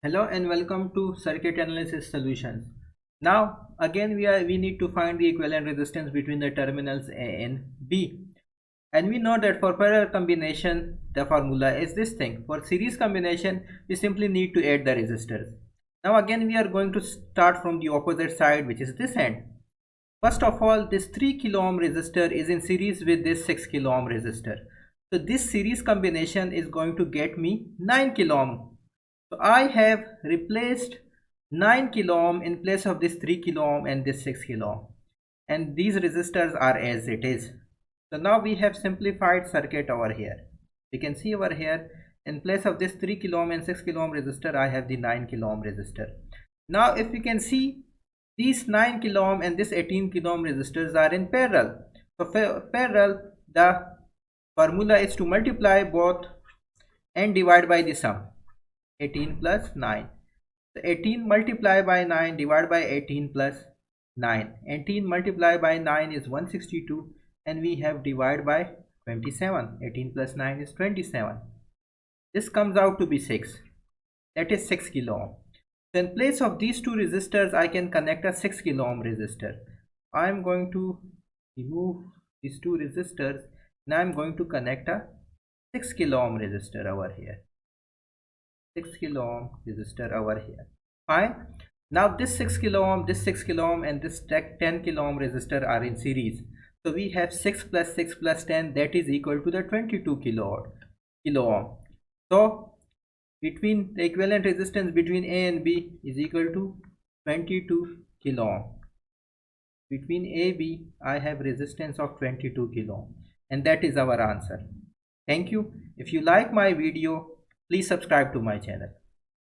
Hello and welcome to Circuit Analysis Solutions. Now again we need to find the equivalent resistance between the terminals A and B. And we know that for parallel combination the formula is this thing. For series combination we simply need to add the resistors. Now again we are going to start from the opposite side, which is this end. First of all, this 3 kilo ohm resistor is in series with this 6 kilo ohm resistor. So this series combination is going to get me 9 kilo ohm. So I have replaced 9 kilo ohm in place of this 3 kilo ohm and this 6 kilo ohm, and these resistors are as it is. So now we have simplified circuit over here. We can see over here, in place of this 3 kilo ohm and 6 kilo ohm resistor, I have the 9 kilo ohm resistor. Now if we can see, these 9 kilo ohm and this 18 kilo ohm resistors are in parallel. So for parallel, the formula is to multiply both and divide by the sum. 18 plus 9. So 18 multiplied by 9 divided by 18 plus 9. 18 multiplied by 9 is 162 and we have divided by 27. 18 plus 9 is 27. This comes out to be 6. That is 6 kilo ohm. So in place of these two resistors I can connect a 6 kilo ohm resistor. I am going to remove these two resistors and I am going to connect a 6 kilo ohm resistor over here. 6 kilo ohm resistor over here. Fine. Now this 6 kilo ohm, this 6 kilo ohm and this 10 kilo ohm resistor are in series. So we have 6 plus 6 plus 10, that is equal to the 22 kilo ohm. So between the equivalent resistance between A and B is equal to 22 kilo ohm. Between A B I have resistance of 22 kilo ohm, and that is our answer. Thank you. If you like my video, please subscribe to my channel.